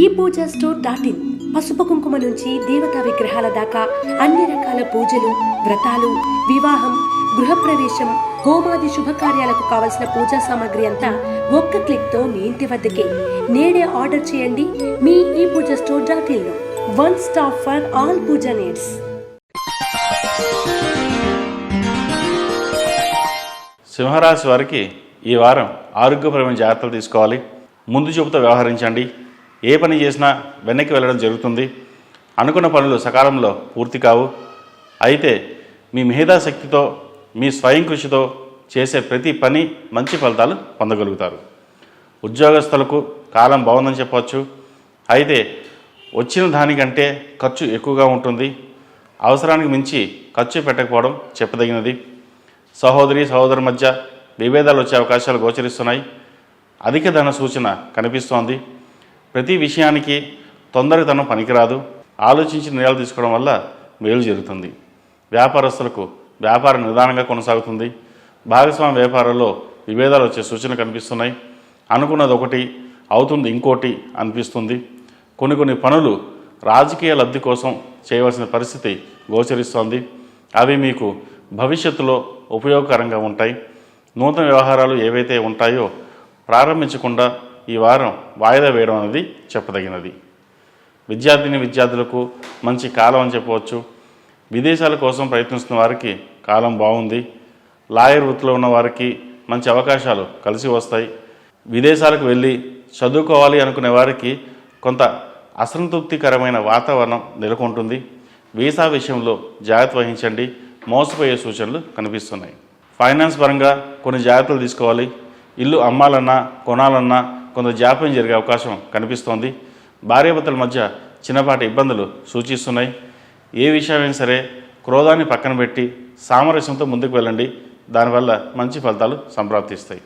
ఈ Pooja store .in పసుపు కుంకుమ నుంచి దేవతా విగ్రహాల దాకా అన్ని రకాల పూజలు, వ్రతాలు, వివాహం, గృహప్రవేశం, హోమాది శుభకార్యాలకు కావలసిన పూజా సామాగ్రి అంతా ఒక్క క్లిక్తో మీ ఇంటి వద్దకే. నేడే ఆర్డర్ చేయండి మీ ఈ పూజా స్టోర్ .in లో. One stop for all pooja needs. సింహరాశి వారికి ఈ వారం ఆరోగ్యపరమైన జాగ్రత్తలు తీసుకోవాలి. ముందు చూపుతో వ్యవహరించండి. ఏ పని చేసినా వెనక్కి వెళ్ళడం జరుగుతుంది. అనుకున్న పనులు సకాలంలో పూర్తి కావు. అయితే మీ మేధాశక్తితో, మీ స్వయం కృషితో చేసే ప్రతి పని మంచి ఫలితాలు పొందగలుగుతారు. ఉద్యోగస్తులకు కాలం బాగుందని చెప్పవచ్చు. అయితే వచ్చిన దానికంటే ఖర్చు ఎక్కువగా ఉంటుంది. అవసరానికి మించి ఖర్చు పెట్టకపోవడం చెప్పదగినది. సహోదరి సహోదరు మధ్య విభేదాలు వచ్చే అవకాశాలు గోచరిస్తున్నాయి. అధిక ధన సూచన కనిపిస్తోంది. ప్రతి విషయానికి తొందరతనం పనికిరాదు. ఆలోచించి నిర్ణయాలు తీసుకోవడం వల్ల మేలు జరుగుతుంది. వ్యాపారస్తులకు వ్యాపారం నిదానంగా కొనసాగుతుంది. భాగస్వామ్య వ్యాపారంలో విభేదాలు వచ్చే సూచనలు కనిపిస్తున్నాయి. అనుకున్నది ఒకటి అవుతుంది ఇంకోటి అనిపిస్తుంది. కొన్ని పనులు రాజకీయ లబ్ధి కోసం చేయవలసిన పరిస్థితి గోచరిస్తోంది. అవి మీకు భవిష్యత్తులో ఉపయోగకరంగా ఉంటాయి. నూతన వ్యవహారాలు ఏవైతే ఉంటాయో ప్రారంభించకుండా ఈ వారం వాయిదా వేయడం అనేది చెప్పదగినది. విద్యార్థులకు మంచి కాలం అని చెప్పవచ్చు. విదేశాల కోసం ప్రయత్నిస్తున్న వారికి కాలం బాగుంది. లాయర్ వృత్తిలో ఉన్న వారికి మంచి అవకాశాలు కలిసి వస్తాయి. విదేశాలకు వెళ్ళి చదువుకోవాలి అనుకునే వారికి కొంత అసంతృప్తికరమైన వాతావరణం నెలకొంటుంది. వీసా విషయంలో జాగ్రత్త వహించండి. మోసపోయే సూచనలు కనిపిస్తున్నాయి. ఫైనాన్స్ పరంగా కొన్ని జాగ్రత్తలు తీసుకోవాలి. ఇల్లు అమ్మాలన్నా కొనాలన్నా కొంత జాప్యం జరిగే అవకాశం కనిపిస్తోంది. భార్యాభర్తల మధ్య చిన్నపాటి ఇబ్బందులు సూచిస్తున్నాయి. ఏ విషయమైనా సరే క్రోధాన్ని పక్కన పెట్టి సామరస్యంతో ముందుకు వెళ్ళండి. దానివల్ల మంచి ఫలితాలు సంప్రాప్తిస్తాయి.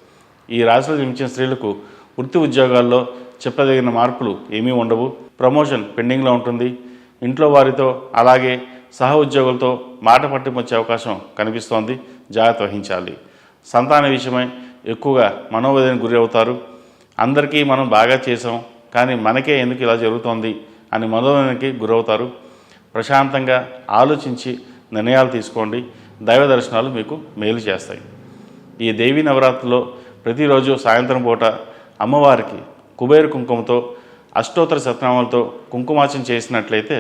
ఈ రాశిలో జన్మించిన స్త్రీలకు వృత్తి ఉద్యోగాల్లో చెప్పదగిన మార్పులు ఏమీ ఉండవు. ప్రమోషన్ పెండింగ్లో ఉంటుంది. ఇంట్లో వారితో అలాగే సహ ఉద్యోగులతో మాట పట్టింపు వచ్చే అవకాశం కనిపిస్తోంది. జాగ్రత్త వహించాలి. సంతాన విషయమై ఎక్కువగా మనోవేదనకు గురి అవుతారు. అందరికీ మనం బాగా చేసాం కానీ మనకే ఎందుకు ఇలా జరుగుతోంది అని మనోవేదనకి గురవుతారు. ప్రశాంతంగా ఆలోచించి నిర్ణయాలు తీసుకోండి. దైవ దర్శనాలు మీకు మేలు చేస్తాయి. ఈ దేవీ నవరాత్రిలో ప్రతిరోజు సాయంత్రం పూట అమ్మవారికి కుబేర కుంకుమతో అష్టోత్తర శతనామాలతో కుంకుమార్చన చేసినట్లయితే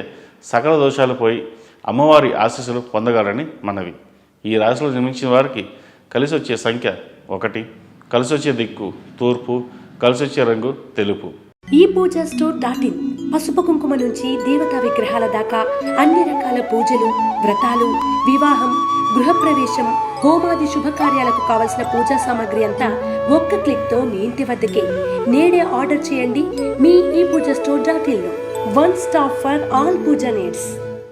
సకల దోషాలు పోయి అమ్మవారి ఆశీస్సులు పొందగలరని మనవి. ఈ రాశిలో జన్మించిన వారికి కలిసి వచ్చే సంఖ్య 1, కలిసి వచ్చే దిక్కు తూర్పు, కలిసి వచ్చే రంగు తెలుపు. ఈ పూజా స్టోర్ .in పసుపు కుంకుమ నుంచి దేవతా విగ్రహాల దాకా అన్ని రకాల పూజలు, వ్రతాలు, వివాహం, గృహప్రవేశం, హోమాది శుభకార్యాలకు కావలసిన పూజా సామాగ్రి అంతా ఒక్క క్లిక్తో మీ ఇంటి వద్దకే. నేడే ఆర్డర్ చేయండి మీ ఈ పూజా స్టోర్ .in లో. One stop for all pooja needs.